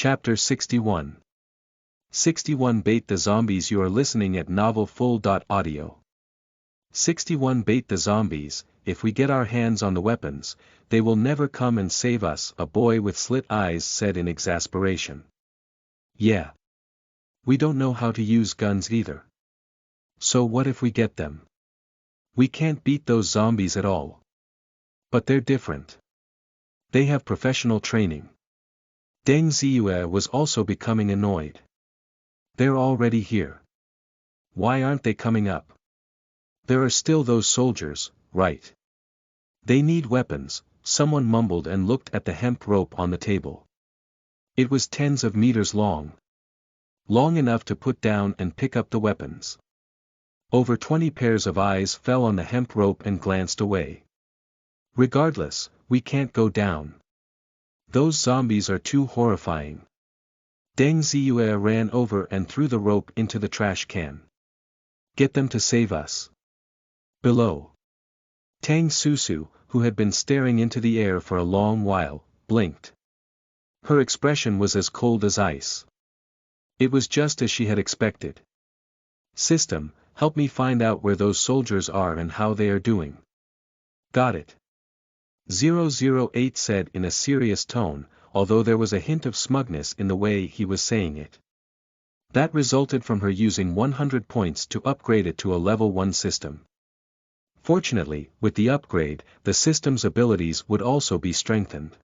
Chapter 61. 61 Bait the Zombies. You are listening at novelfull.audio. 61 Bait the Zombies. If we get our hands on the weapons, they will never come and save us, a boy with slit eyes said in exasperation. Yeah. We don't know how to use guns either. So what if we get them? We can't beat those zombies at all. But they're different. They have professional training. Deng Ziyue was also becoming annoyed. They're already here. Why aren't they coming up? There are still those soldiers, right? They need weapons, someone mumbled and looked at the hemp rope on the table. It was tens of meters long. Long enough to put down and pick up the weapons. Over 20 pairs of eyes fell on the hemp rope and glanced away. Regardless, we can't go down. Those zombies are too horrifying. Deng Ziyue ran over and threw the rope into the trash can. Get them to save us. Below. Tang Susu, who had been staring into the air for a long while, blinked. Her expression was as cold as ice. It was just as she had expected. System, help me find out where those soldiers are and how they are doing. Got it. 008 said in a serious tone, although there was a hint of smugness in the way he was saying it. That resulted from her using 100 points to upgrade it to a level 1 system. Fortunately, with the upgrade, the system's abilities would also be strengthened.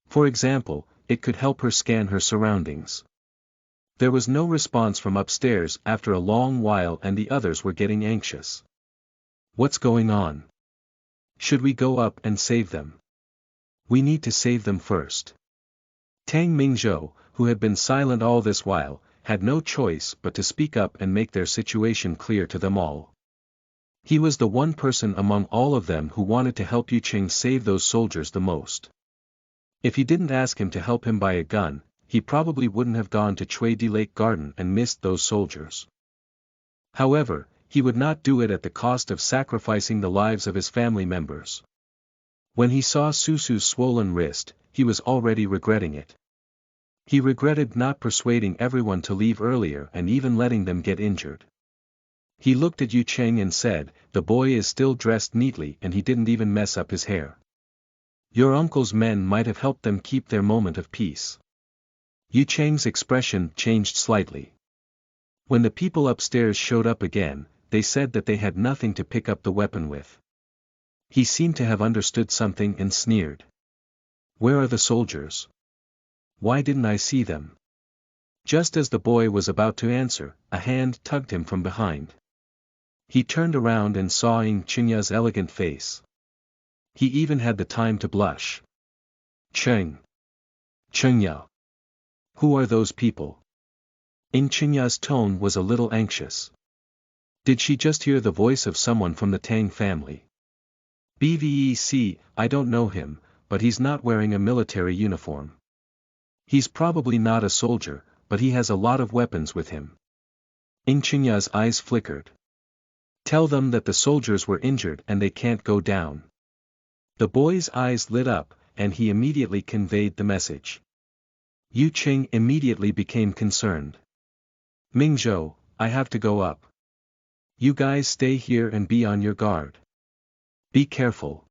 For example, it could help her scan her surroundings. There was no response from upstairs after a long while and the others were getting anxious. What's going on? Should we go up and save them? We need to save them first. Tang Mingzhou, who had been silent all this while, had no choice but to speak up and make their situation clear to them all. He was the one person among all of them who wanted to help Yu Qing save those soldiers the most. If he didn't ask him to help him buy a gun, he probably wouldn't have gone to Cui Di Lake Garden and missed those soldiers. However, he would not do it at the cost of sacrificing the lives of his family members. When he saw Susu's swollen wrist, he was already regretting it. He regretted not persuading everyone to leave earlier and even letting them get injured. He looked at Yu Qing and said, the boy is still dressed neatly and he didn't even mess up his hair. Your uncle's men might have helped them keep their moment of peace. Yu Qing's expression changed slightly. When the people upstairs showed up again, they said that they had nothing to pick up the weapon with. He seemed to have understood something and sneered. Where are the soldiers? Why didn't I see them? Just as the boy was about to answer, a hand tugged him from behind. He turned around and saw Ying Qingya's elegant face. He even had the time to blush. Qingya. Who are those people? Ying Qingya's tone was a little anxious. Did she just hear the voice of someone from the Tang family? BVEC, I don't know him, but he's not wearing a military uniform. He's probably not a soldier, but he has a lot of weapons with him. Ying Qingya's eyes flickered. Tell them that the soldiers were injured and they can't go down. The boy's eyes lit up, and he immediately conveyed the message. Yu Qing immediately became concerned. Mingzhou, I have to go up. You guys stay here and be on your guard. Be careful.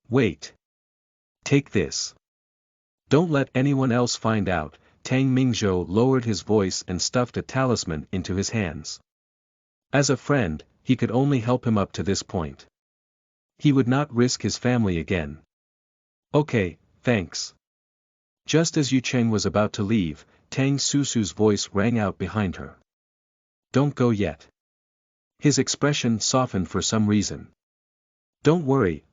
Wait. Take this. Don't let anyone else find out. Tang Mingzhou lowered his voice and stuffed a talisman into his hands. As a friend, he could only help him up to this point. He would not risk his family again. Okay, thanks. Just as Yu Qing was about to leave, Tang Susu's voice rang out behind her. Don't go yet. His expression softened for some reason. Don't worry,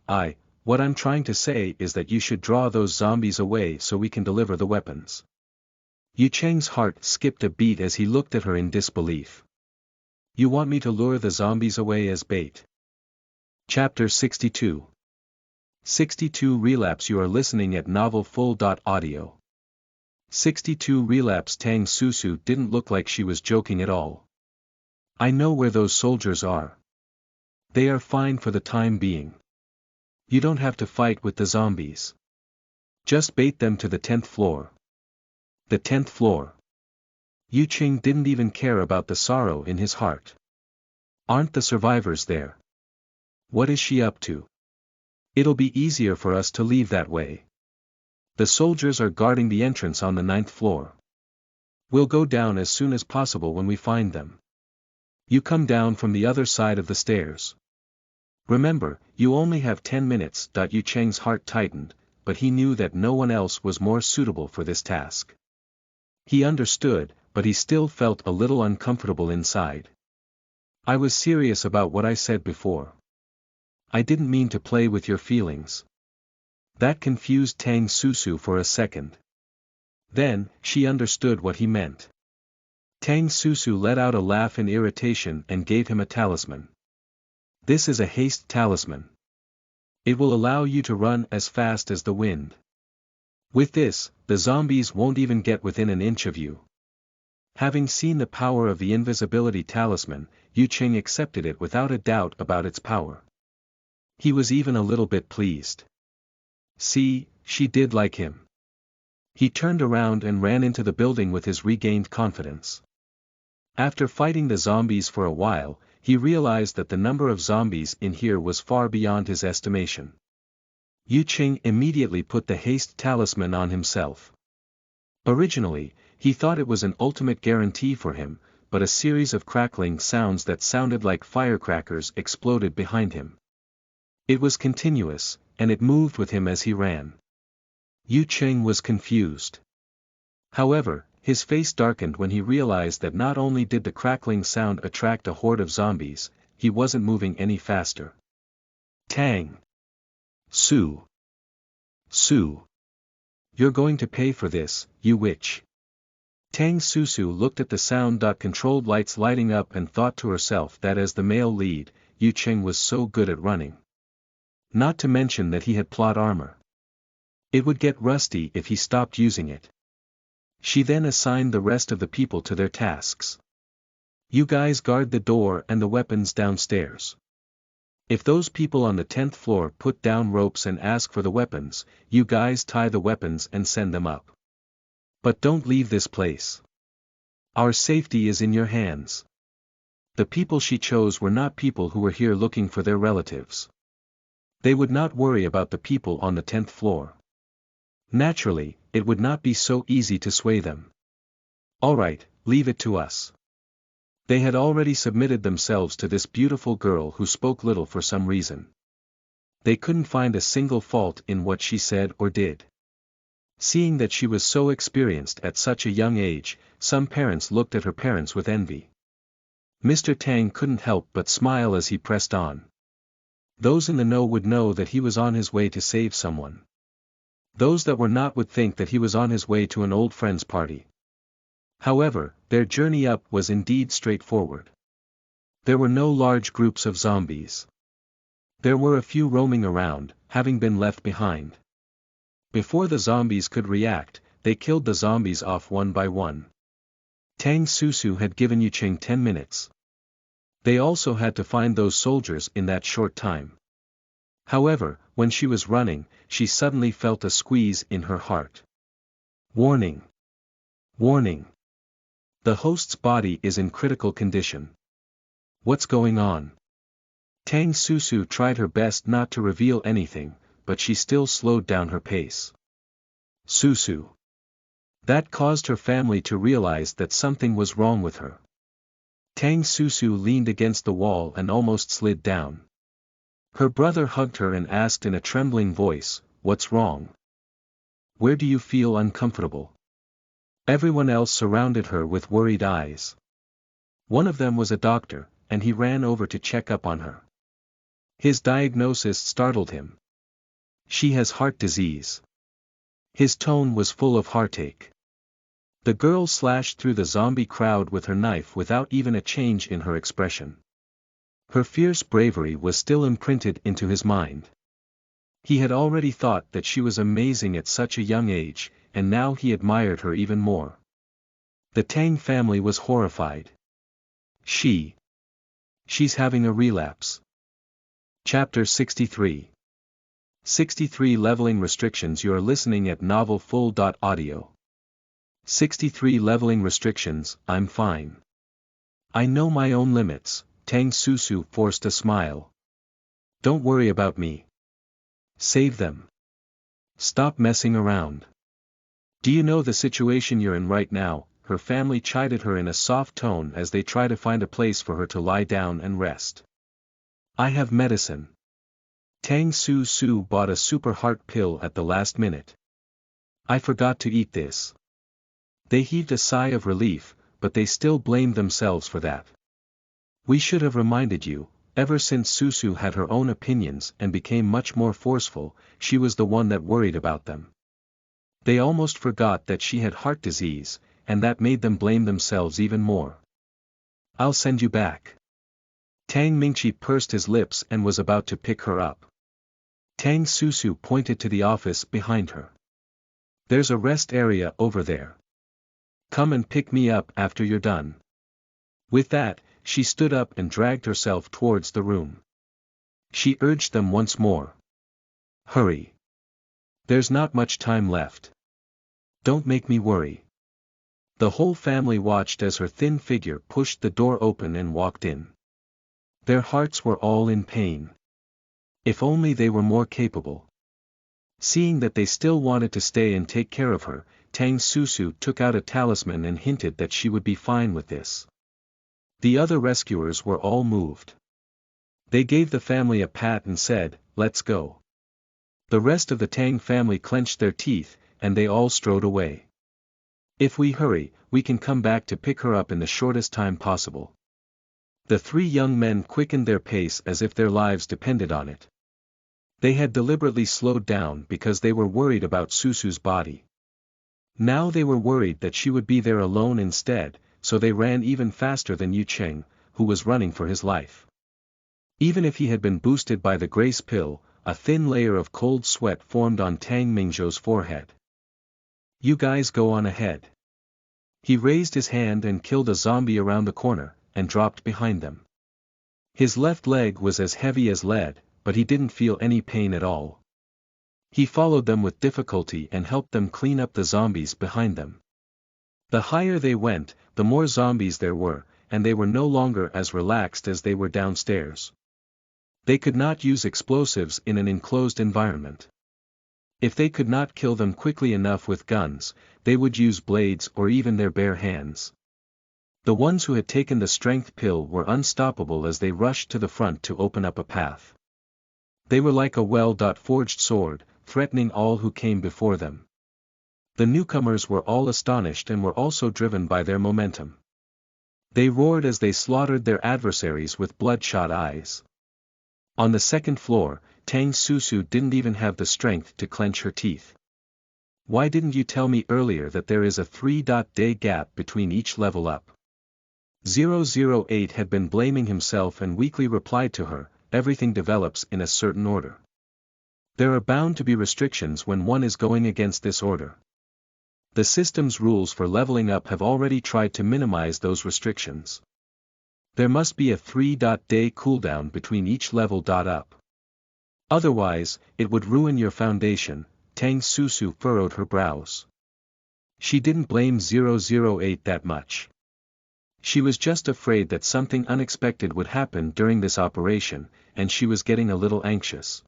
what I'm trying to say is that you should draw those zombies away so we can deliver the weapons. Yu Qing's heart skipped a beat as he looked at her in disbelief. You want me to lure the zombies away as bait? Chapter 62. 62 Relapse. You are listening at novelfull.audio. 62 Relapse. Tang Susu didn't look like she was joking at all. I know where those soldiers are. They are fine for the time being. You don't have to fight with the zombies. Just bait them to the 10th floor. The 10th floor. Yu Qing didn't even care about the sorrow in his heart. Aren't the survivors there? What is she up to? It'll be easier for us to leave that way. The soldiers are guarding the entrance on the 9th floor. We'll go down as soon as possible when we find them. You come down from the other side of the stairs. Remember, you only have 10 minutes. Yu Cheng's heart tightened, but he knew that no one else was more suitable for this task. He understood, but he still felt a little uncomfortable inside. I was serious about what I said before. I didn't mean to play with your feelings. That confused Tang Susu for a second. Then, she understood what he meant. Tang Susu let out a laugh in irritation and gave him a talisman. This is a haste talisman. It will allow you to run as fast as the wind. With this, the zombies won't even get within an inch of you. Having seen the power of the invisibility talisman, Yu Qing accepted it without a doubt about its power. He was even a little bit pleased. See, she did like him. He turned around and ran into the building with his regained confidence. After fighting the zombies for a while, he realized that the number of zombies in here was far beyond his estimation. Yu Qing immediately put the haste talisman on himself. Originally, he thought it was an ultimate guarantee for him, but a series of crackling sounds that sounded like firecrackers exploded behind him. It was continuous, and it moved with him as he ran. Yu Qing was confused. However, his face darkened when he realized that not only did the crackling sound attract a horde of zombies, he wasn't moving any faster. Tang. Su. You're going to pay for this, you witch. Tang Susu looked at the sound-controlled lights lighting up and thought to herself that as the male lead, Yu Qing was so good at running. Not to mention that he had plot armor. It would get rusty if he stopped using it. She then assigned the rest of the people to their tasks. You guys guard the door and the weapons downstairs. If those people on the 10th floor put down ropes and ask for the weapons, you guys tie the weapons and send them up. But don't leave this place. Our safety is in your hands. The people she chose were not people who were here looking for their relatives. They would not worry about the people on the 10th floor. Naturally, it would not be so easy to sway them. All right, leave it to us. They had already submitted themselves to this beautiful girl who spoke little for some reason. They couldn't find a single fault in what she said or did. Seeing that she was so experienced at such a young age, some parents looked at her parents with envy. Mr. Tang couldn't help but smile as he pressed on. Those in the know would know that he was on his way to save someone. Those that were not would think that he was on his way to an old friend's party. However, their journey up was indeed straightforward. There were no large groups of zombies. There were a few roaming around, having been left behind. Before the zombies could react, they killed the zombies off one by one. Tang Susu had given Yu Qing 10 minutes. They also had to find those soldiers in that short time. However, when she was running, she suddenly felt a squeeze in her heart. Warning! Warning! The host's body is in critical condition. What's going on? Tang Susu tried her best not to reveal anything, but she still slowed down her pace. Susu. That caused her family to realize that something was wrong with her. Tang Susu leaned against the wall and almost slid down. Her brother hugged her and asked in a trembling voice, "What's wrong? Where do you feel uncomfortable?" Everyone else surrounded her with worried eyes. One of them was a doctor, and he ran over to check up on her. His diagnosis startled him. She has heart disease. His tone was full of heartache. The girl slashed through the zombie crowd with her knife without even a change in her expression. Her fierce bravery was still imprinted into his mind. He had already thought that she was amazing at such a young age, and now he admired her even more. The Tang family was horrified. She's having a relapse. Chapter 63. 63 Leveling Restrictions. You are listening at novelfull.audio. 63 Leveling restrictions, I'm fine. I know my own limits, Tang Susu forced a smile. Don't worry about me. Save them. Stop messing around. Do you know the situation you're in right now? Her family chided her in a soft tone as they try to find a place for her to lie down and rest. I have medicine. Tang Susu bought a super heart pill at the last minute. I forgot to eat this. They heaved a sigh of relief, but they still blamed themselves for that. We should have reminded you. Ever since Susu had her own opinions and became much more forceful, she was the one that worried about them. They almost forgot that she had heart disease, and that made them blame themselves even more. I'll send you back. Tang Mingqi pursed his lips and was about to pick her up. Tang Susu pointed to the office behind her. There's a rest area over there. Come and pick me up after you're done. With that, she stood up and dragged herself towards the room. She urged them once more. Hurry. There's not much time left. Don't make me worry. The whole family watched as her thin figure pushed the door open and walked in. Their hearts were all in pain. If only they were more capable. Seeing that they still wanted to stay and take care of her, Tang Susu took out a talisman and hinted that she would be fine with this. The other rescuers were all moved. They gave the family a pat and said, "Let's go." The rest of the Tang family clenched their teeth, and they all strode away. If we hurry, we can come back to pick her up in the shortest time possible. The three young men quickened their pace as if their lives depended on it. They had deliberately slowed down because they were worried about Susu's body. Now they were worried that she would be there alone instead, so they ran even faster than Yu Cheng, who was running for his life. Even if he had been boosted by the grace pill, a thin layer of cold sweat formed on Tang Mingzhou's forehead. You guys go on ahead. He raised his hand and killed a zombie around the corner, and dropped behind them. His left leg was as heavy as lead, but he didn't feel any pain at all. He followed them with difficulty and helped them clean up the zombies behind them. The higher they went, the more zombies there were, and they were no longer as relaxed as they were downstairs. They could not use explosives in an enclosed environment. If they could not kill them quickly enough with guns, they would use blades or even their bare hands. The ones who had taken the strength pill were unstoppable as they rushed to the front to open up a path. They were like a well-forged sword, threatening all who came before them. The newcomers were all astonished and were also driven by their momentum. They roared as they slaughtered their adversaries with bloodshot eyes. On the second floor, Tang Susu didn't even have the strength to clench her teeth. Why didn't you tell me earlier that there is a 3-day gap between each level up? 008 had been blaming himself and weakly replied to her, everything develops in a certain order. There are bound to be restrictions when one is going against this order. The system's rules for leveling up have already tried to minimize those restrictions. There must be a 3-day cooldown between each level up. Otherwise, it would ruin your foundation. Tang Susu furrowed her brows. She didn't blame 008 that much. She was just afraid that something unexpected would happen during this operation, and she was getting a little anxious.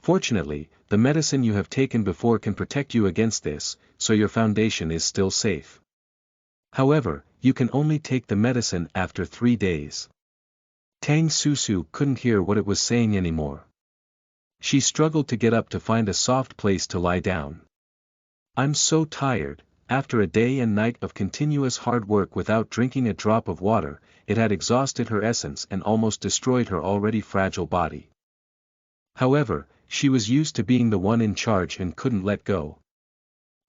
Fortunately, the medicine you have taken before can protect you against this, so your foundation is still safe. However, you can only take the medicine after 3 days. Tang Susu couldn't hear what it was saying anymore. She struggled to get up to find a soft place to lie down. I'm so tired. After a day and night of continuous hard work without drinking a drop of water, it had exhausted her essence and almost destroyed her already fragile body. However, she was used to being the one in charge and couldn't let go.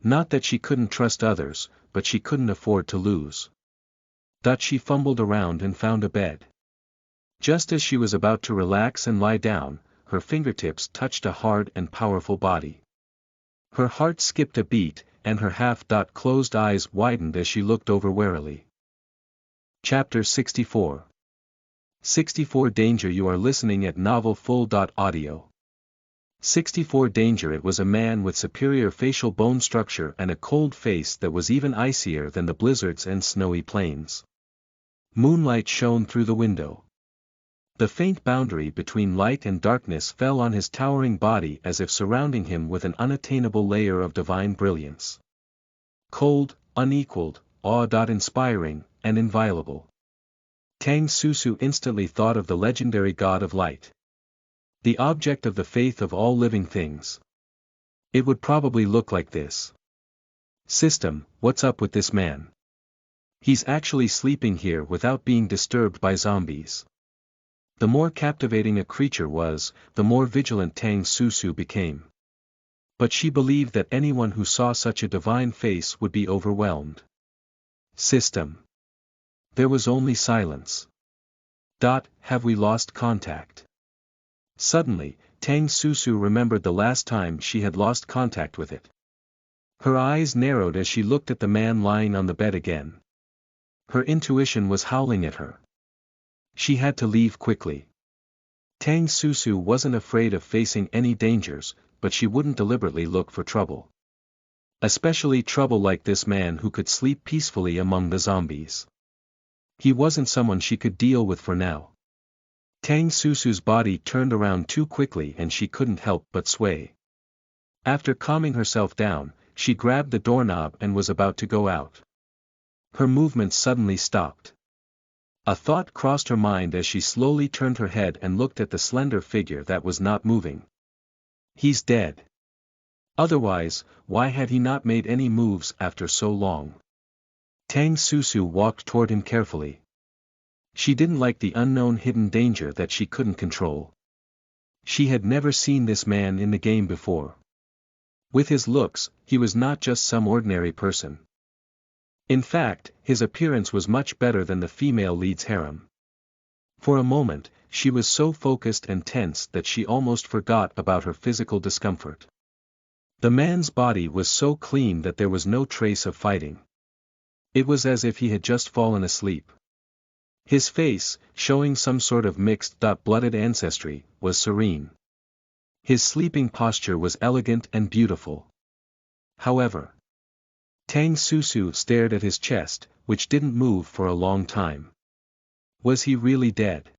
Not that she couldn't trust others, but she couldn't afford to lose. She fumbled around and found a bed. Just as she was about to relax and lie down, her fingertips touched a hard and powerful body. Her heart skipped a beat, and her half-closed eyes widened as she looked over warily. Chapter 64. 64 Danger. You are listening at novelfull.audio. 64 Danger. It was a man with superior facial bone structure and a cold face that was even icier than the blizzards and snowy plains. Moonlight shone through the window. The faint boundary between light and darkness fell on his towering body as if surrounding him with an unattainable layer of divine brilliance. Cold, unequaled, awe-inspiring, and inviolable. Tang Susu instantly thought of the legendary god of light. The object of the faith of all living things. It would probably look like this. System, what's up with this man? He's actually sleeping here without being disturbed by zombies. The more captivating a creature was, the more vigilant Tang Susu became. But she believed that anyone who saw such a divine face would be overwhelmed. System. There was only silence. Have we lost contact? Suddenly, Tang Susu remembered the last time she had lost contact with it. Her eyes narrowed as she looked at the man lying on the bed again. Her intuition was howling at her. She had to leave quickly. Tang Susu wasn't afraid of facing any dangers, but she wouldn't deliberately look for trouble. Especially trouble like this man who could sleep peacefully among the zombies. He wasn't someone she could deal with for now. Tang Susu's body turned around too quickly and she couldn't help but sway. After calming herself down, she grabbed the doorknob and was about to go out. Her movements suddenly stopped. A thought crossed her mind as she slowly turned her head and looked at the slender figure that was not moving. He's dead. Otherwise, why had he not made any moves after so long? Tang Susu walked toward him carefully. She didn't like the unknown hidden danger that she couldn't control. She had never seen this man in the game before. With his looks, he was not just some ordinary person. In fact, his appearance was much better than the female lead's harem. For a moment, she was so focused and tense that she almost forgot about her physical discomfort. The man's body was so clean that there was no trace of fighting. It was as if he had just fallen asleep. His face, showing some sort of mixed-blooded ancestry, was serene. His sleeping posture was elegant and beautiful. However, Tang Susu stared at his chest, which didn't move for a long time. Was he really dead?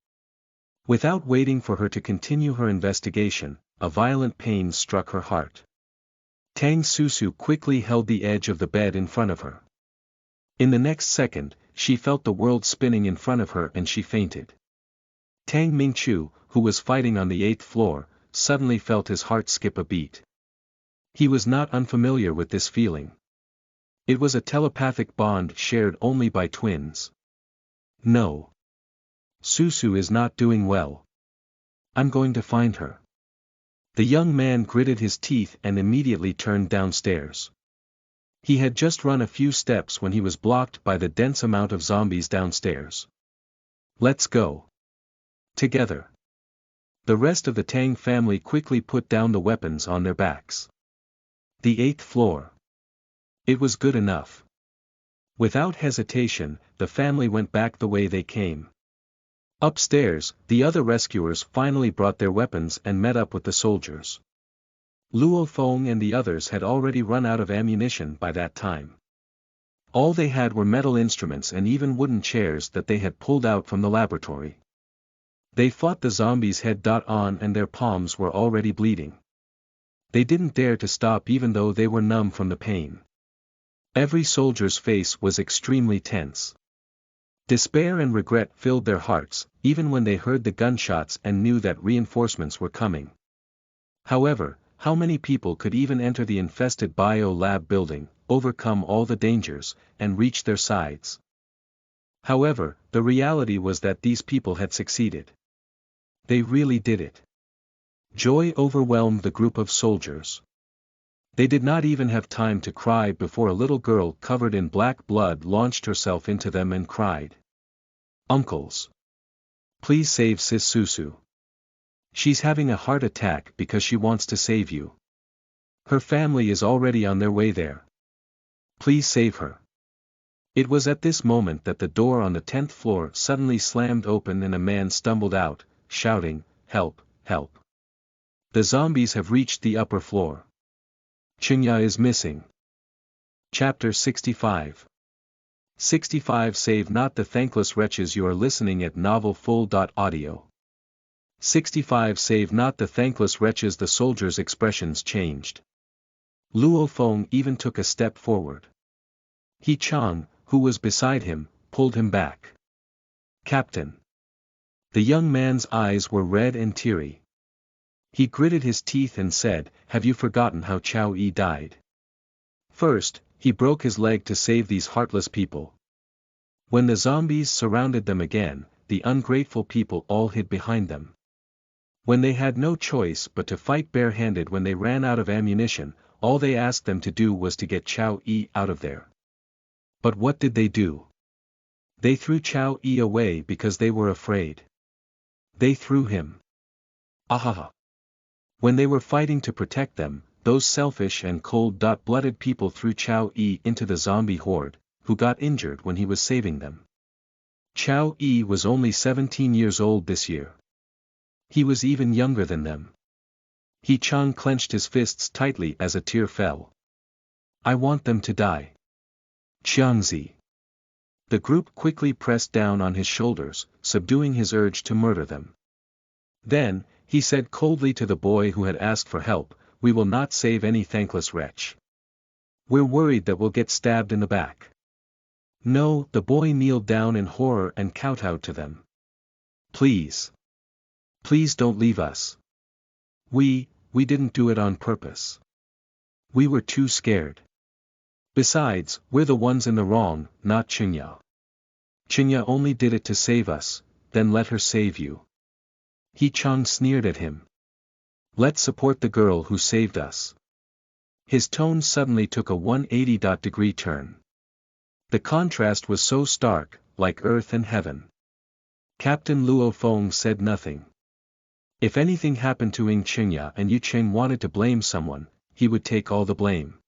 Without waiting for her to continue her investigation, a violent pain struck her heart. Tang Susu quickly held the edge of the bed in front of her. In the next second, she felt the world spinning in front of her and she fainted. Tang Mingchu, who was fighting on the 8th floor, suddenly felt his heart skip a beat. He was not unfamiliar with this feeling. It was a telepathic bond shared only by twins. No. Susu is not doing well. I'm going to find her. The young man gritted his teeth and immediately turned downstairs. He had just run a few steps when he was blocked by the dense amount of zombies downstairs. Let's go. Together. The rest of the Tang family quickly put down the weapons on their backs. The 8th floor. It was good enough. Without hesitation, the family went back the way they came. Upstairs, the other rescuers finally brought their weapons and met up with the soldiers. Luo Feng and the others had already run out of ammunition by that time. All they had were metal instruments and even wooden chairs that they had pulled out from the laboratory. They fought the zombies head-on and their palms were already bleeding. They didn't dare to stop even though they were numb from the pain. Every soldier's face was extremely tense. Despair and regret filled their hearts, even when they heard the gunshots and knew that reinforcements were coming. However, how many people could even enter the infested bio-lab building, overcome all the dangers, and reach their sides? However, the reality was that these people had succeeded. They really did it. Joy overwhelmed the group of soldiers. They did not even have time to cry before a little girl covered in black blood launched herself into them and cried. Uncles! Please save Sis Susu. She's having a heart attack because she wants to save you. Her family is already on their way there. Please save her. It was at this moment that the door on the 10th floor suddenly slammed open and a man stumbled out, shouting, "Help, help." The zombies have reached the upper floor. Chinya is missing. Chapter 65. 65 Save not the thankless wretches. You are listening at novelfull.audio. 65 Save not the thankless wretches. The soldier's expressions changed. Luo Feng even took a step forward. He Chang, who was beside him, pulled him back. Captain. The young man's eyes were red and teary. He gritted his teeth and said, "Have you forgotten how Chao Yi died? First, he broke his leg to save these heartless people. When the zombies surrounded them again, the ungrateful people all hid behind them. When they had no choice but to fight barehanded, when they ran out of ammunition, all they asked them to do was to get Chao Yi out of there. But what did they do? They threw Chao Yi away because they were afraid. They threw him. Ahaha. When they were fighting to protect them, those selfish and cold-blooded people threw Chao Yi into the zombie horde, who got injured when he was saving them. Chao Yi was only 17 years old this year. He was even younger than them. He Chang clenched his fists tightly as a tear fell. I want them to die. Qiangzi. The group quickly pressed down on his shoulders, subduing his urge to murder them. Then, he said coldly to the boy who had asked for help, "We will not save any thankless wretch. We're worried that we'll get stabbed in the back." No, the boy kneeled down in horror and kowtowed to them. Please. Please don't leave us. We didn't do it on purpose. We were too scared. Besides, we're the ones in the wrong, not Chinya. Chinya only did it to save us, then let her save you. He Chang sneered at him. Let's support the girl who saved us. His tone suddenly took a 180-degree turn. The contrast was so stark, like earth and heaven. Captain Luo Feng said nothing. If anything happened to Ying Chinya and Yu Cheng wanted to blame someone, he would take all the blame.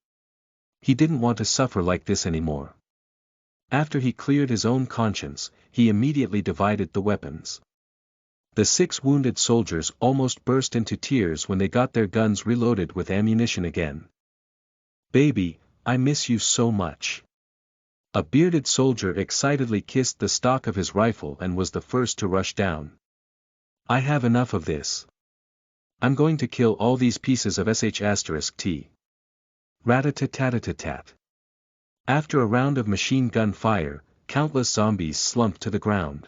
He didn't want to suffer like this anymore. After he cleared his own conscience, he immediately divided the weapons. The 6 wounded soldiers almost burst into tears when they got their guns reloaded with ammunition again. Baby, I miss you so much. A bearded soldier excitedly kissed the stock of his rifle and was the first to rush down. I have enough of this. I'm going to kill all these pieces of sh*t. Rat-a-tat-tat-tat-tat. After a round of machine gun fire, countless zombies slumped to the ground.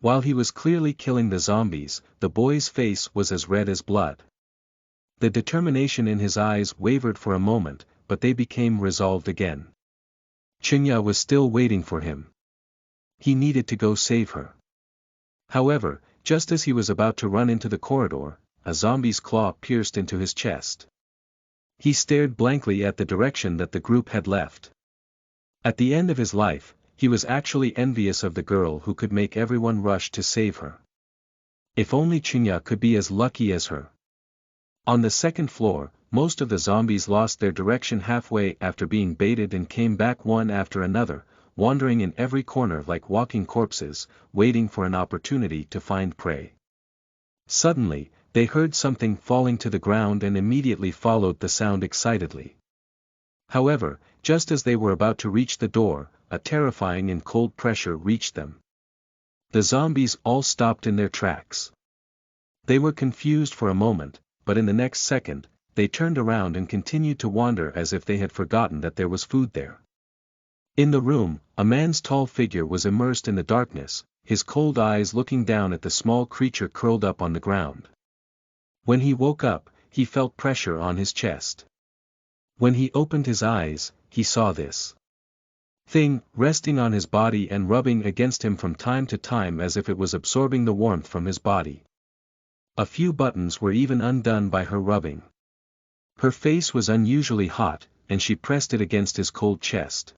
While he was clearly killing the zombies, the boy's face was as red as blood. The determination in his eyes wavered for a moment, but they became resolved again. Chinya was still waiting for him. He needed to go save her. However, just as he was about to run into the corridor, a zombie's claw pierced into his chest. He stared blankly at the direction that the group had left. At the end of his life, he was actually envious of the girl who could make everyone rush to save her. If only Chinya could be as lucky as her. On the second floor, most of the zombies lost their direction halfway after being baited and came back one after another, wandering in every corner like walking corpses, waiting for an opportunity to find prey. Suddenly, they heard something falling to the ground and immediately followed the sound excitedly. However, just as they were about to reach the door, a terrifying and cold pressure reached them. The zombies all stopped in their tracks. They were confused for a moment, but in the next second, they turned around and continued to wander as if they had forgotten that there was food there. In the room, a man's tall figure was immersed in the darkness, his cold eyes looking down at the small creature curled up on the ground. When he woke up, he felt pressure on his chest. When he opened his eyes, he saw this thing resting on his body and rubbing against him from time to time as if it was absorbing the warmth from his body. A few buttons were even undone by her rubbing. Her face was unusually hot, and she pressed it against his cold chest.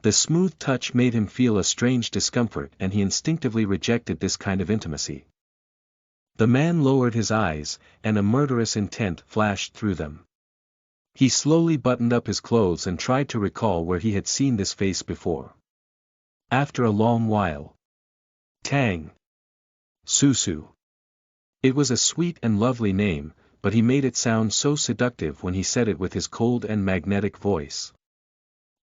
The smooth touch made him feel a strange discomfort and he instinctively rejected this kind of intimacy. The man lowered his eyes, and a murderous intent flashed through them. He slowly buttoned up his clothes and tried to recall where he had seen this face before. After a long while. Tang. Susu. It was a sweet and lovely name, but he made it sound so seductive when he said it with his cold and magnetic voice.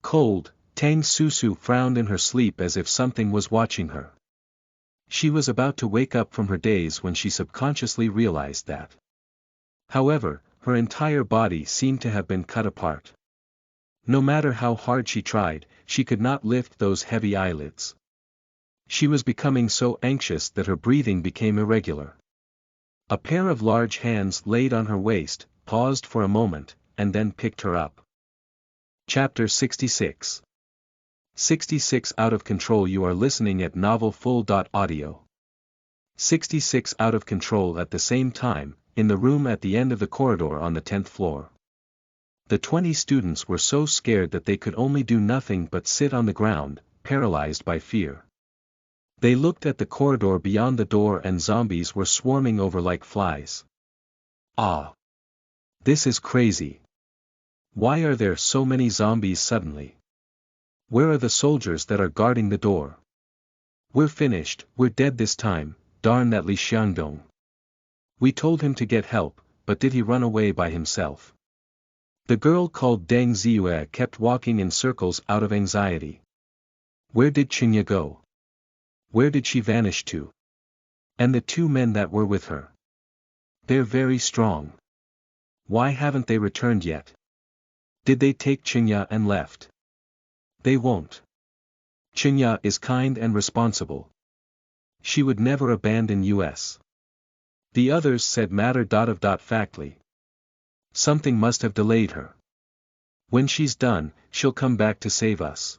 Cold, Tang Susu frowned in her sleep as if something was watching her. She was about to wake up from her daze when she subconsciously realized that. However, her entire body seemed to have been cut apart. No matter how hard she tried, she could not lift those heavy eyelids. She was becoming so anxious that her breathing became irregular. A pair of large hands laid on her waist, paused for a moment, and then picked her up. Chapter 66. 66 Out of Control. You are listening at NovelFull.audio. 66 Out of Control. At the same time, in the room at the end of the corridor on the 10th floor. The 20 students were so scared that they could only do nothing but sit on the ground, paralyzed by fear. They looked at the corridor beyond the door and zombies were swarming over like flies. Ah! This is crazy. Why are there so many zombies suddenly? Where are the soldiers that are guarding the door? We're finished, we're dead this time, darn that Li Xiangdong. We told him to get help, but did he run away by himself? The girl called Deng Ziyue kept walking in circles out of anxiety. Where did Qinya go? Where did she vanish to? And the 2 men that were with her? They're very strong. Why haven't they returned yet? Did they take Qinya and left? They won't. Qinya is kind and responsible. She would never abandon us. The others said factly. Something must have delayed her. When she's done, she'll come back to save us.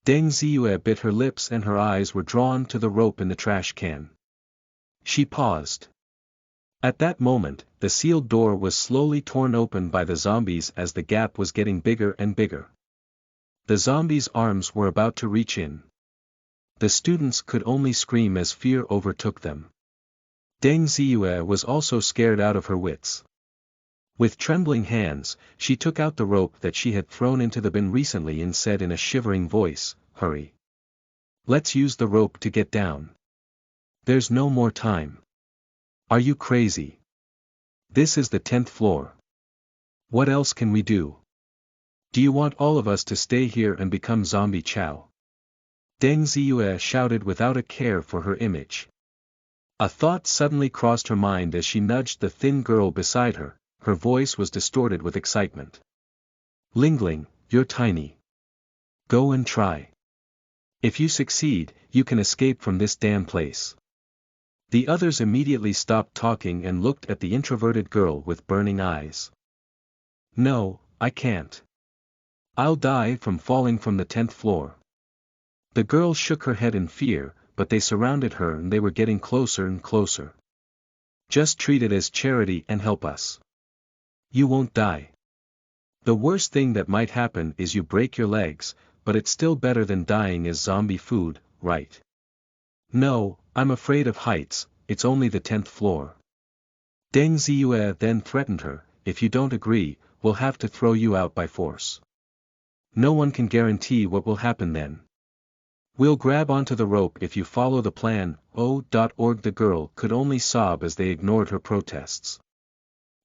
Deng Ziyue bit her lips and her eyes were drawn to the rope in the trash can. She paused. At that moment, the sealed door was slowly torn open by the zombies as the gap was getting bigger and bigger. The zombies' arms were about to reach in. The students could only scream as fear overtook them. Deng Ziyue was also scared out of her wits. With trembling hands, she took out the rope that she had thrown into the bin recently and said in a shivering voice, "Hurry. Let's use the rope to get down. There's no more time. Are you crazy? This is the 10th floor. What else can we do? Do you want all of us to stay here and become zombie chow?" Deng Ziyue shouted without a care for her image. A thought suddenly crossed her mind as she nudged the thin girl beside her. Her voice was distorted with excitement. "Lingling, you're tiny. Go and try. If you succeed, you can escape from this damn place." The others immediately stopped talking and looked at the introverted girl with burning eyes. "No, I can't. I'll die from falling from the 10th floor." The girl shook her head in fear, but they surrounded her and they were getting closer and closer. "Just treat it as charity and help us. You won't die. The worst thing that might happen is you break your legs, but it's still better than dying as zombie food, right?" "No, I'm afraid of heights, it's only the 10th floor." Deng Ziyue then threatened her, "If you don't agree, we'll have to throw you out by force. No one can guarantee what will happen then. We'll grab onto the rope if you follow the plan." O.org. The girl could only sob as they ignored her protests.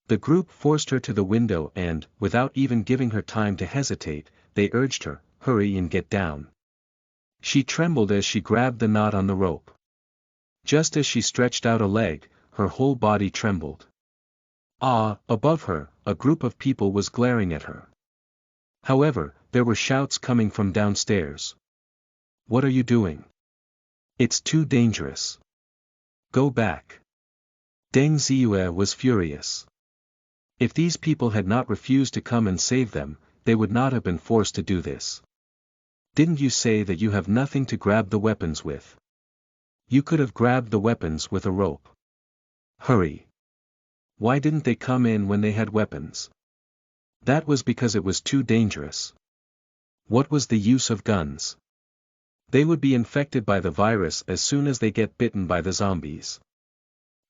The group forced her to the window and, without even giving her time to hesitate, they urged her, "Hurry and get down." She trembled as she grabbed the knot on the rope. Just as she stretched out a leg, her whole body trembled. Above her, a group of people was glaring at her. However, there were shouts coming from downstairs. "What are you doing? It's too dangerous. Go back." Deng Ziyue was furious. If these people had not refused to come and save them, they would not have been forced to do this. "Didn't you say that you have nothing to grab the weapons with? You could have grabbed the weapons with a rope. Hurry. Why didn't they come in when they had weapons?" "That was because it was too dangerous. What was the use of guns? They would be infected by the virus as soon as they get bitten by the zombies."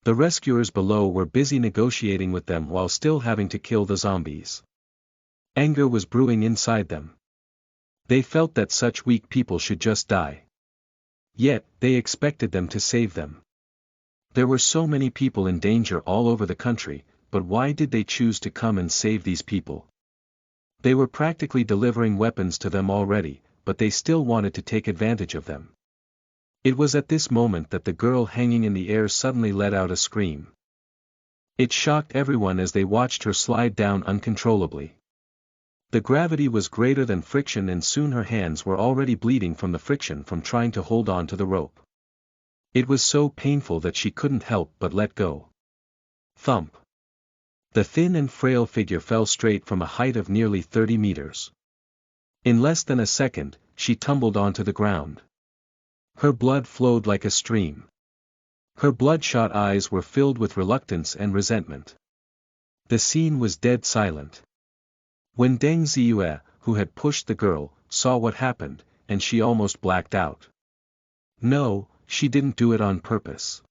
The rescuers below were busy negotiating with them while still having to kill the zombies. Anger was brewing inside them. They felt that such weak people should just die. Yet, they expected them to save them. There were so many people in danger all over the country, but why did they choose to come and save these people? They were practically delivering weapons to them already, but they still wanted to take advantage of them. It was at this moment that the girl hanging in the air suddenly let out a scream. It shocked everyone as they watched her slide down uncontrollably. The gravity was greater than friction and soon her hands were already bleeding from the friction from trying to hold on to the rope. It was so painful that she couldn't help but let go. Thump. The thin and frail figure fell straight from a height of nearly 30 meters. In less than a second, she tumbled onto the ground. Her blood flowed like a stream. Her bloodshot eyes were filled with reluctance and resentment. The scene was dead silent. When Deng Ziyue, who had pushed the girl, saw what happened, and she almost blacked out. No, she didn't do it on purpose.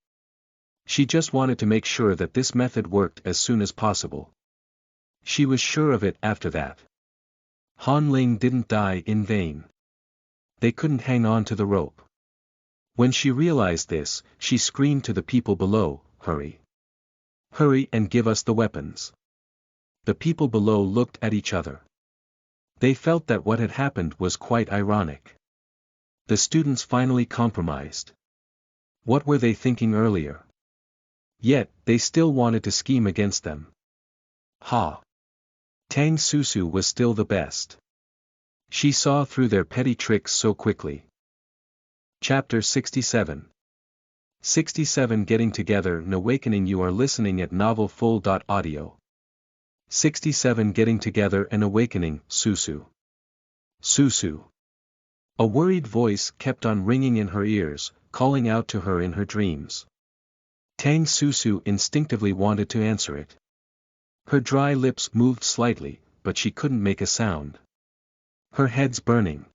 She just wanted to make sure that this method worked as soon as possible. She was sure of it after that. Han Ling didn't die in vain. They couldn't hang on to the rope. When she realized this, she screamed to the people below, "Hurry! Hurry and give us the weapons." The people below looked at each other. They felt that what had happened was quite ironic. The students finally compromised. What were they thinking earlier? Yet, they still wanted to scheme against them. Ha! Tang Susu was still the best. She saw through their petty tricks so quickly. Chapter 67. 67 Getting Together and Awakening. You are listening at novelfull.audio. 67 Getting Together and Awakening. Susu. Susu. A worried voice kept on ringing in her ears, calling out to her in her dreams. Tang Susu instinctively wanted to answer it. Her dry lips moved slightly, but she couldn't make a sound. Her head's burning.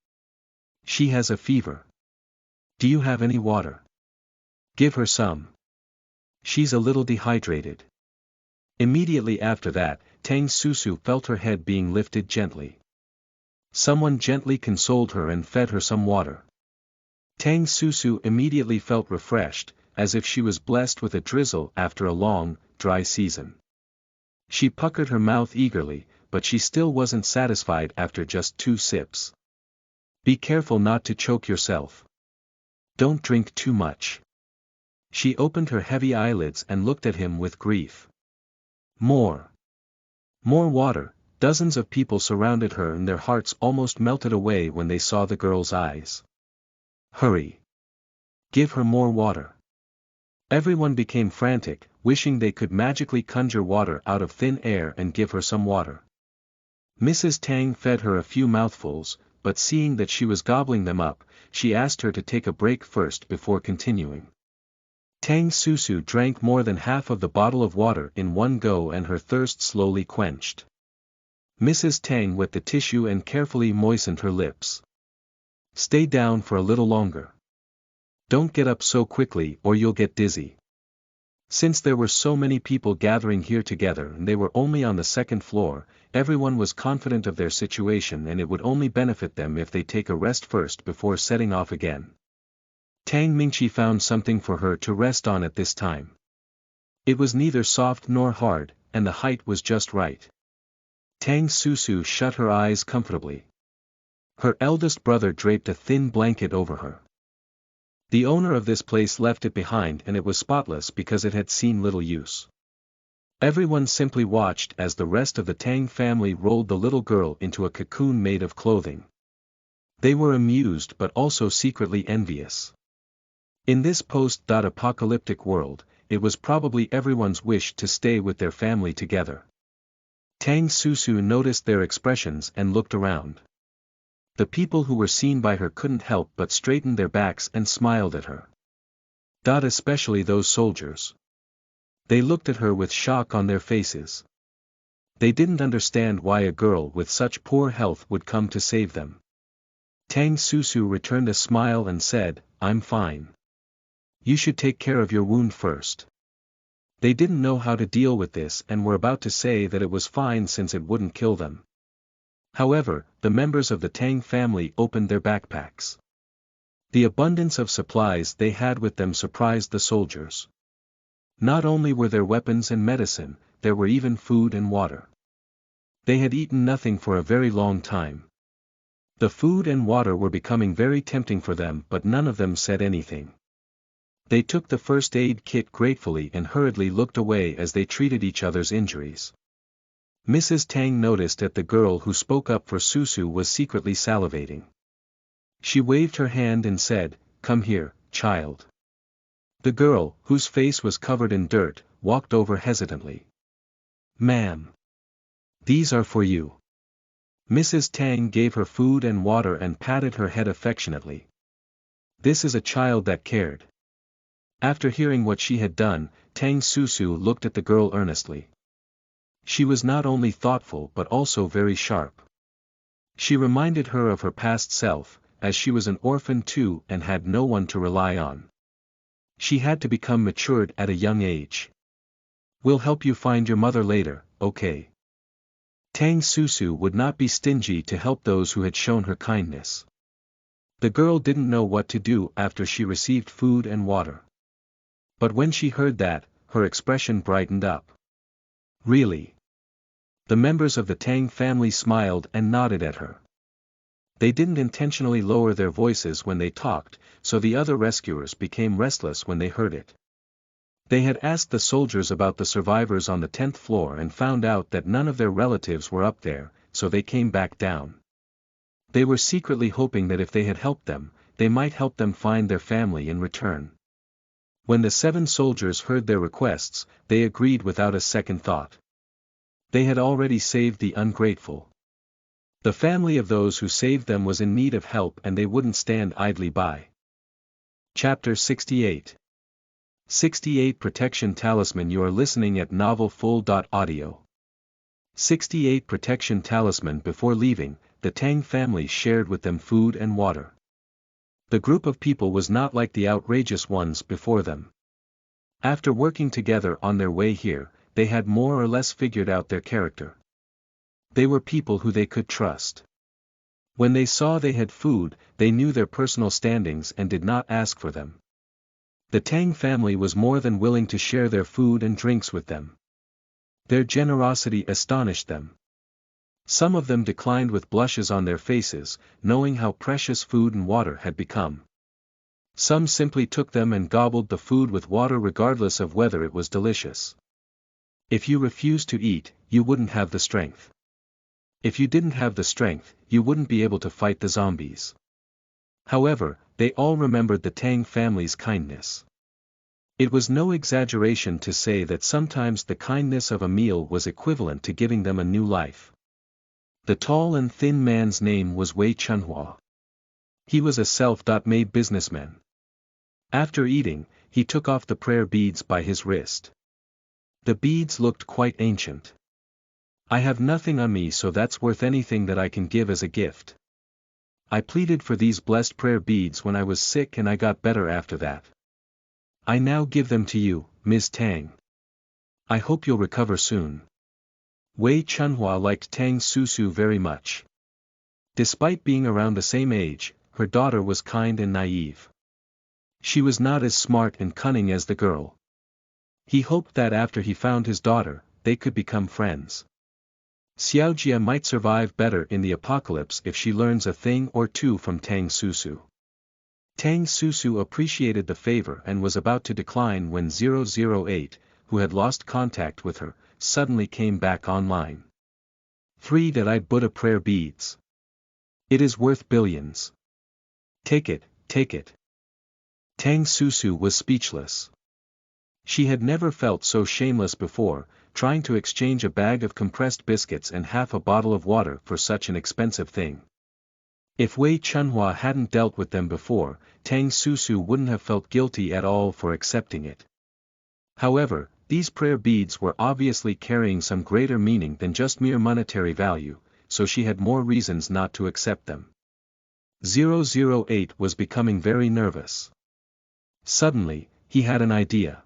She has a fever. Do you have any water? Give her some. She's a little dehydrated. Immediately after that, Tang Susu felt her head being lifted gently. Someone gently consoled her and fed her some water. Tang Susu immediately felt refreshed, as if she was blessed with a drizzle after a long, dry season. She puckered her mouth eagerly, but she still wasn't satisfied after just 2 sips. Be careful not to choke yourself. Don't drink too much. She opened her heavy eyelids and looked at him with grief. More. More water. Dozens of people surrounded her and their hearts almost melted away when they saw the girl's eyes. Hurry. Give her more water. Everyone became frantic, wishing they could magically conjure water out of thin air and give her some water. Mrs. Tang fed her a few mouthfuls, but seeing that she was gobbling them up, she asked her to take a break first before continuing. Tang Susu drank more than half of the bottle of water in one go and her thirst slowly quenched. Mrs. Tang wet the tissue and carefully moistened her lips. Stay down for a little longer. Don't get up so quickly or you'll get dizzy. Since there were so many people gathering here together and they were only on the 2nd floor, everyone was confident of their situation and it would only benefit them if they take a rest first before setting off again. Tang Mingqi found something for her to rest on at this time. It was neither soft nor hard, and the height was just right. Tang Susu shut her eyes comfortably. Her eldest brother draped a thin blanket over her. The owner of this place left it behind and it was spotless because it had seen little use. Everyone simply watched as the rest of the Tang family rolled the little girl into a cocoon made of clothing. They were amused but also secretly envious. In this post-apocalyptic world, it was probably everyone's wish to stay with their family together. Tang Susu noticed their expressions and looked around. The people who were seen by her couldn't help but straighten their backs and smiled at her. Especially those soldiers. They looked at her with shock on their faces. They didn't understand why a girl with such poor health would come to save them. Tang Susu returned a smile and said, "I'm fine. You should take care of your wound first." They didn't know how to deal with this and were about to say that it was fine since it wouldn't kill them. However, the members of the Tang family opened their backpacks. The abundance of supplies they had with them surprised the soldiers. Not only were there weapons and medicine, there were even food and water. They had eaten nothing for a very long time. The food and water were becoming very tempting for them, but none of them said anything. They took the first aid kit gratefully and hurriedly looked away as they treated each other's injuries. Mrs. Tang noticed that the girl who spoke up for Susu was secretly salivating. She waved her hand and said, "Come here, child." The girl, whose face was covered in dirt, walked over hesitantly. "Ma'am. These are for you." Mrs. Tang gave her food and water and patted her head affectionately. This is a child that cared. After hearing what she had done, Tang Susu looked at the girl earnestly. She was not only thoughtful but also very sharp. She reminded her of her past self, as she was an orphan too and had no one to rely on. She had to become matured at a young age. "We'll help you find your mother later, okay?" Tang Susu would not be stingy to help those who had shown her kindness. The girl didn't know what to do after she received food and water. But when she heard that, her expression brightened up. "Really?" The members of the Tang family smiled and nodded at her. They didn't intentionally lower their voices when they talked, so the other rescuers became restless when they heard it. They had asked the soldiers about the survivors on the 10th floor and found out that none of their relatives were up there, so they came back down. They were secretly hoping that if they had helped them, they might help them find their family in return. When the 7 soldiers heard their requests, they agreed without a second thought. They had already saved the ungrateful. The family of those who saved them was in need of help and they wouldn't stand idly by. Chapter 68. 68 Protection Talisman. You are listening at novelfull.audio. 68 Protection Talisman. Before leaving, the Tang family shared with them food and water. The group of people was not like the outrageous ones before them. After working together on their way here, they had more or less figured out their character. They were people who they could trust. When they saw they had food, they knew their personal standings and did not ask for them. The Tang family was more than willing to share their food and drinks with them. Their generosity astonished them. Some of them declined with blushes on their faces, knowing how precious food and water had become. Some simply took them and gobbled the food with water regardless of whether it was delicious. If you refused to eat, you wouldn't have the strength. If you didn't have the strength, you wouldn't be able to fight the zombies. However, they all remembered the Tang family's kindness. It was no exaggeration to say that sometimes the kindness of a meal was equivalent to giving them a new life. The tall and thin man's name was Wei Chunhua. He was a self-made businessman. After eating, he took off the prayer beads by his wrist. The beads looked quite ancient. "I have nothing on me, so that's worth anything that I can give as a gift. I pleaded for these blessed prayer beads when I was sick and I got better after that. I now give them to you, Ms. Tang. I hope you'll recover soon." Wei Chunhua liked Tang Susu very much. Despite being around the same age, her daughter was kind and naive. She was not as smart and cunning as the girl. He hoped that after he found his daughter, they could become friends. Xiaojia might survive better in the apocalypse if she learns a thing or two from Tang Susu. Tang Susu appreciated the favor and was about to decline when 008, who had lost contact with her, suddenly came back online. 3 Daylight Buddha prayer beads. It is worth billions. Take it, take it. Tang Susu was speechless. She had never felt so shameless before, trying to exchange a bag of compressed biscuits and half a bottle of water for such an expensive thing. If Wei Chunhua hadn't dealt with them before, Tang Susu wouldn't have felt guilty at all for accepting it. However, these prayer beads were obviously carrying some greater meaning than just mere monetary value, so she had more reasons not to accept them. 008 was becoming very nervous. Suddenly, he had an idea.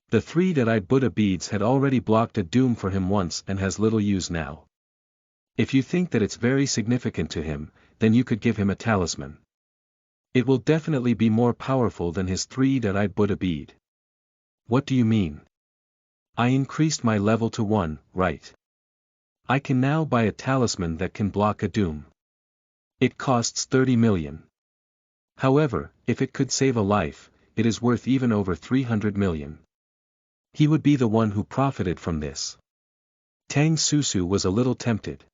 The 3 Daylight Buddha beads had already blocked a doom for him once and has little use now. If you think that it's very significant to him, then you could give him a talisman. It will definitely be more powerful than his 3 Daylight Buddha bead. What do you mean? I increased my level to 1, right? I can now buy a talisman that can block a doom. It costs 30 million. However, if it could save a life, it is worth even over 300 million. He would be the one who profited from this. Tang Susu was a little tempted.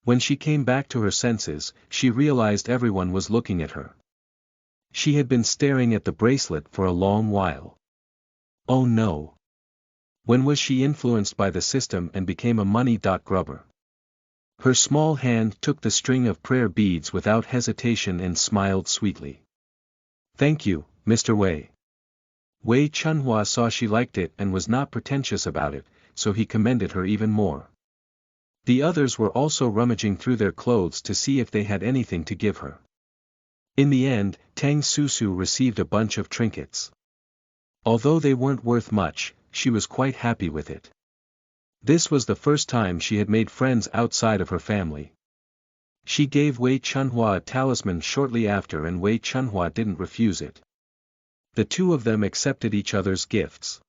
When she came back to her senses, she realized everyone was looking at her. She had been staring at the bracelet for a long while. Oh no. When was she influenced by the system and became a money grubber? Her small hand took the string of prayer beads without hesitation and smiled sweetly. Thank you, Mr. Wei. Wei Chunhua saw she liked it and was not pretentious about it, so he commended her even more. The others were also rummaging through their clothes to see if they had anything to give her. In the end, Tang Susu received a bunch of trinkets. Although they weren't worth much, she was quite happy with it. This was the first time she had made friends outside of her family. She gave Wei Chunhua a talisman shortly after and Wei Chunhua didn't refuse it. The two of them accepted each other's gifts.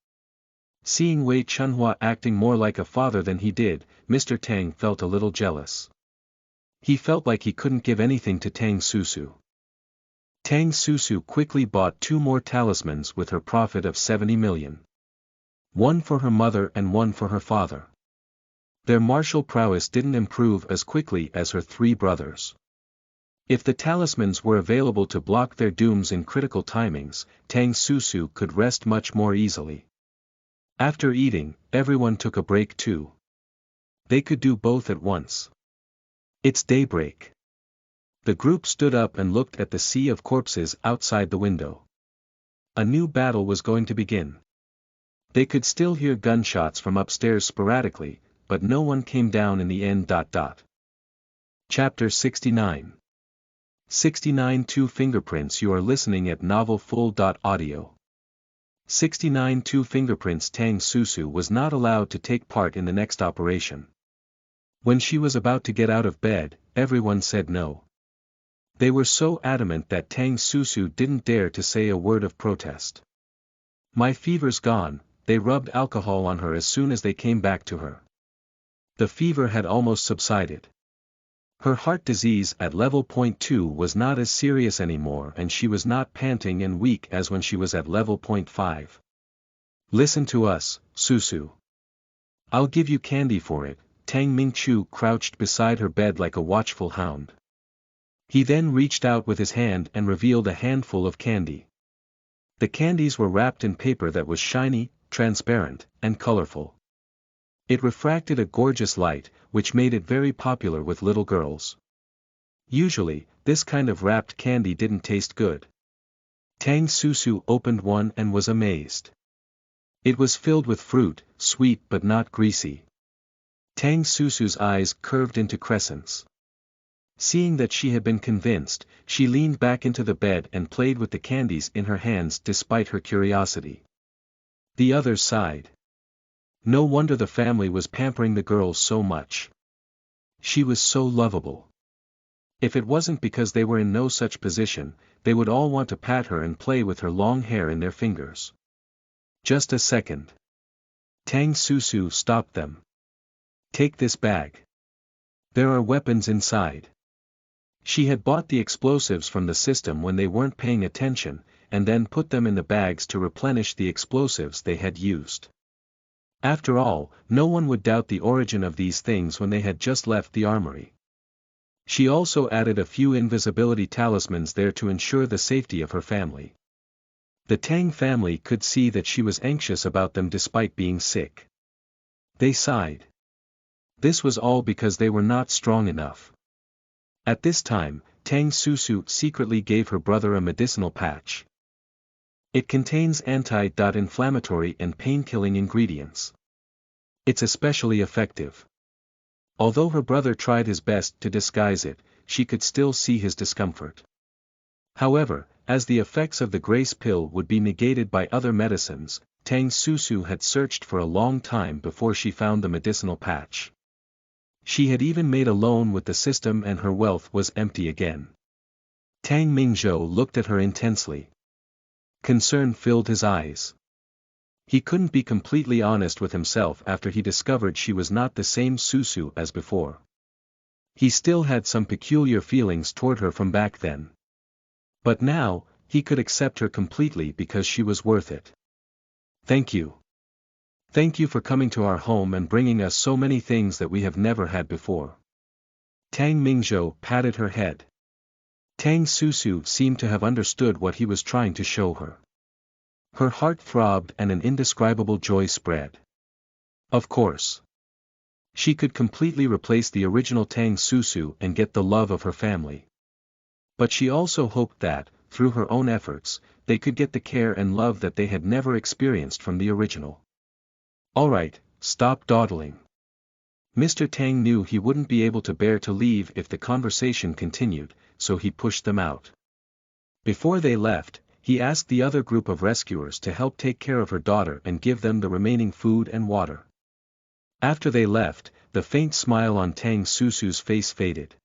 Seeing Wei Chunhua acting more like a father than he did, Mr. Tang felt a little jealous. He felt like he couldn't give anything to Tang Susu. Tang Susu quickly bought 2 more talismans with her profit of 70 million. One for her mother and one for her father. Their martial prowess didn't improve as quickly as her 3 brothers. If the talismans were available to block their dooms in critical timings, Tang Susu could rest much more easily. After eating, everyone took a break too. They could do both at once. It's daybreak. The group stood up and looked at the sea of corpses outside the window. A new battle was going to begin. They could still hear gunshots from upstairs sporadically, but no one came down in the end. Chapter 69. 69 Two Fingerprints. You are listening at novelfull.audio. 69 Two Fingerprints. Tang Susu was not allowed to take part in the next operation. When she was about to get out of bed, everyone said no. They were so adamant that Tang Susu didn't dare to say a word of protest. My fever's gone. They rubbed alcohol on her as soon as they came back to her. The fever had almost subsided. Her heart disease at level 0.2 was not as serious anymore and she was not panting and weak as when she was at level 0.5. Listen to us, Susu. I'll give you candy for it. Tang Mingchu crouched beside her bed like a watchful hound. He then reached out with his hand and revealed a handful of candy. The candies were wrapped in paper that was shiny, transparent, and colorful. It refracted a gorgeous light, which made it very popular with little girls. Usually, this kind of wrapped candy didn't taste good. Tang Susu opened one and was amazed. It was filled with fruit, sweet but not greasy. Tang Susu's eyes curved into crescents. Seeing that she had been convinced, she leaned back into the bed and played with the candies in her hands despite her curiosity. The others sighed. No wonder the family was pampering the girls so much. She was so lovable. If it wasn't because they were in no such position, they would all want to pat her and play with her long hair in their fingers. Just a second. Tang Susu stopped them. Take this bag. There are weapons inside. She had bought the explosives from the system when they weren't paying attention, and then put them in the bags to replenish the explosives they had used. After all, no one would doubt the origin of these things when they had just left the armory. She also added a few invisibility talismans there to ensure the safety of her family. The Tang family could see that she was anxious about them despite being sick. They sighed. This was all because they were not strong enough. At this time, Tang Susu secretly gave her brother a medicinal patch. It contains anti-inflammatory and pain-killing ingredients. It's especially effective. Although her brother tried his best to disguise it, she could still see his discomfort. However, as the effects of the grace pill would be negated by other medicines, Tang Susu had searched for a long time before she found the medicinal patch. She had even made a loan with the system and her wealth was empty again. Tang Mingzhou looked at her intensely. Concern filled his eyes. He couldn't be completely honest with himself after he discovered she was not the same Susu as before. He still had some peculiar feelings toward her from back then. But now, he could accept her completely because she was worth it. Thank you. Thank you for coming to our home and bringing us so many things that we have never had before. Tang Mingzhou patted her head. Tang Susu seemed to have understood what he was trying to show her. Her heart throbbed and an indescribable joy spread. Of course. She could completely replace the original Tang Susu and get the love of her family. But she also hoped that, through her own efforts, they could get the care and love that they had never experienced from the original. Alright, stop dawdling. Mr. Tang knew he wouldn't be able to bear to leave if the conversation continued, so he pushed them out. Before they left, he asked the other group of rescuers to help take care of her daughter and give them the remaining food and water. After they left, the faint smile on Tang Susu's face faded.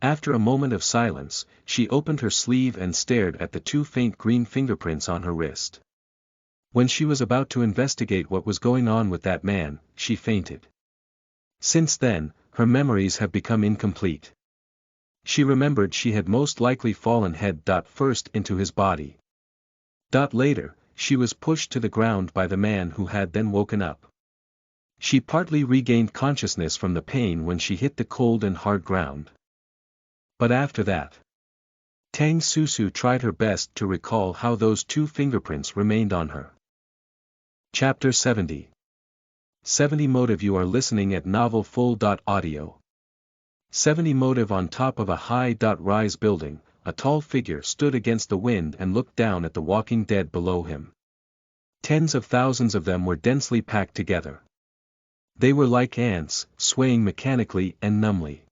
After a moment of silence, she opened her sleeve and stared at the two faint green fingerprints on her wrist. When she was about to investigate what was going on with that man, she fainted. Since then, her memories have become incomplete. She remembered she had most likely fallen head first into his body. Later, she was pushed to the ground by the man who had then woken up. She partly regained consciousness from the pain when she hit the cold and hard ground. But after that, Tang Susu tried her best to recall how those two fingerprints remained on her. Chapter 70. 70 Motive. You are listening at novelfull.audio. 70 Motive. On top of a high-rise building, a tall figure stood against the wind and looked down at the walking dead below him. Tens of thousands of them were densely packed together. They were like ants, swaying mechanically and numbly.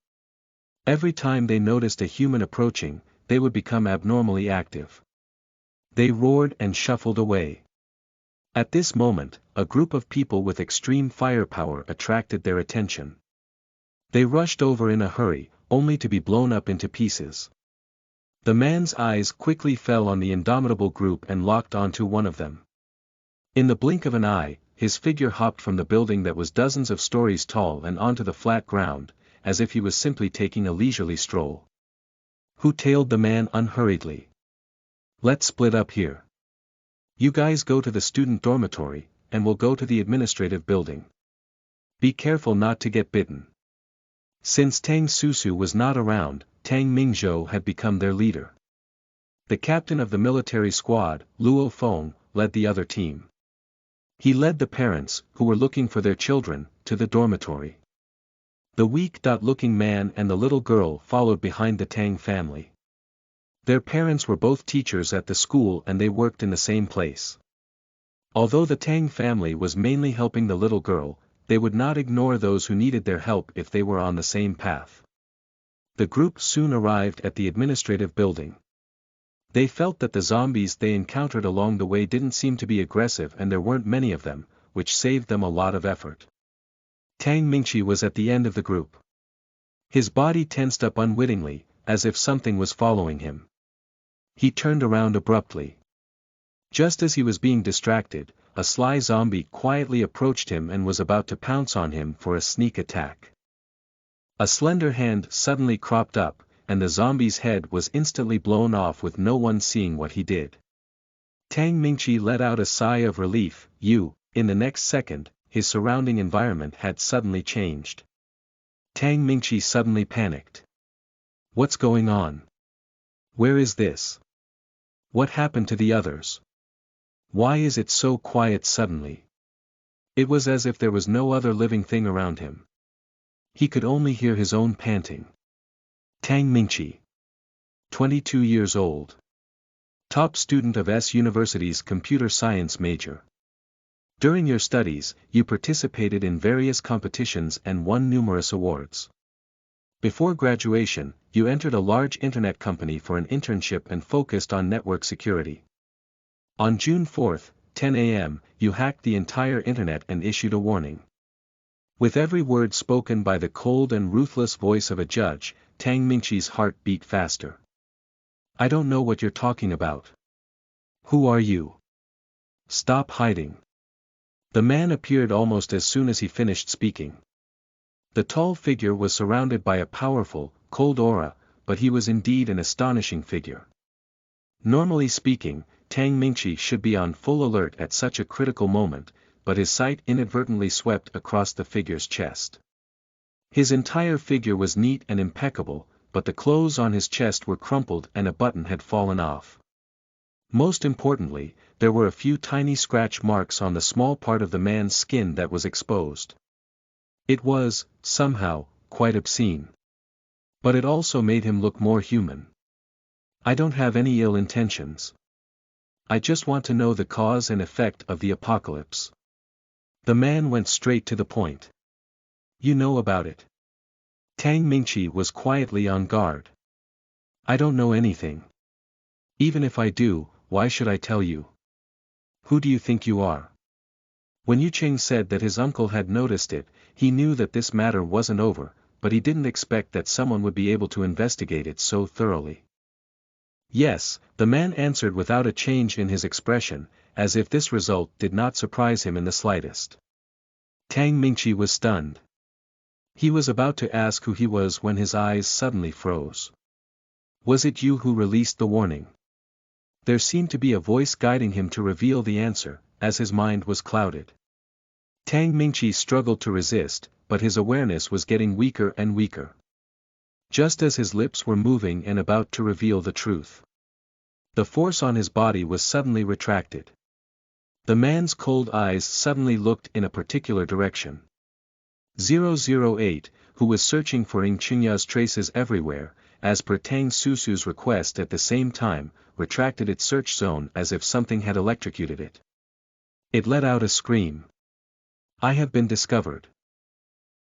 Every time they noticed a human approaching, they would become abnormally active. They roared and shuffled away. At this moment, a group of people with extreme firepower attracted their attention. They rushed over in a hurry, only to be blown up into pieces. The man's eyes quickly fell on the indomitable group and locked onto one of them. In the blink of an eye, his figure hopped from the building that was dozens of stories tall and onto the flat ground, as if he was simply taking a leisurely stroll. Who tailed the man unhurriedly. Let's split up here. You guys go to the student dormitory, and we'll go to the administrative building. Be careful not to get bitten. Since Tang Susu was not around, Tang Mingzhou had become their leader. The captain of the military squad, Luo Feng, led the other team. He led the parents, who were looking for their children, to the dormitory. The weak-looking man and the little girl followed behind the Tang family. Their parents were both teachers at the school and they worked in the same place. Although the Tang family was mainly helping the little girl, they would not ignore those who needed their help if they were on the same path. The group soon arrived at the administrative building. They felt that the zombies they encountered along the way didn't seem to be aggressive and there weren't many of them, which saved them a lot of effort. Tang Mingqi was at the end of the group. His body tensed up unwittingly, as if something was following him. He turned around abruptly. Just as he was being distracted, a sly zombie quietly approached him and was about to pounce on him for a sneak attack. A slender hand suddenly cropped up, and the zombie's head was instantly blown off with no one seeing what he did. Tang Mingqi let out a sigh of relief. In the next second, his surrounding environment had suddenly changed. Tang Mingqi suddenly panicked. What's going on? Where is this? What happened to the others? Why is it so quiet suddenly? It was as if there was no other living thing around him. He could only hear his own panting. Tang Mingqi. 22 years old. Top student of S University's computer science major. During your studies, you participated in various competitions and won numerous awards. Before graduation, you entered a large internet company for an internship and focused on network security. On June 4, 10 a.m., you hacked the entire internet and issued a warning. With every word spoken by the cold and ruthless voice of a judge, Tang Mingqi's heart beat faster. I don't know what you're talking about. Who are you? Stop hiding. The man appeared almost as soon as he finished speaking. The tall figure was surrounded by a powerful, cold aura, but he was indeed an astonishing figure. Normally speaking, Tang Mingqi should be on full alert at such a critical moment, but his sight inadvertently swept across the figure's chest. His entire figure was neat and impeccable, but the clothes on his chest were crumpled and a button had fallen off. Most importantly, there were a few tiny scratch marks on the small part of the man's skin that was exposed. It was, somehow, quite obscene. But it also made him look more human. I don't have any ill intentions. I just want to know the cause and effect of the apocalypse. The man went straight to the point. You know about it. Tang Mingqi was quietly on guard. I don't know anything. Even if I do, why should I tell you? Who do you think you are? When Yu Qing said that his uncle had noticed it, he knew that this matter wasn't over, but he didn't expect that someone would be able to investigate it so thoroughly. Yes, the man answered without a change in his expression, as if this result did not surprise him in the slightest. Tang Mingqi was stunned. He was about to ask who he was when his eyes suddenly froze. Was it you who released the warning? There seemed to be a voice guiding him to reveal the answer, as his mind was clouded. Tang Mingqi struggled to resist, but his awareness was getting weaker and weaker. Just as his lips were moving and about to reveal the truth, the force on his body was suddenly retracted. The man's cold eyes suddenly looked in a particular direction. 008, who was searching for Ying Qingya's traces everywhere, as per Tang Susu's request at the same time, retracted its search zone as if something had electrocuted it. It let out a scream. I have been discovered.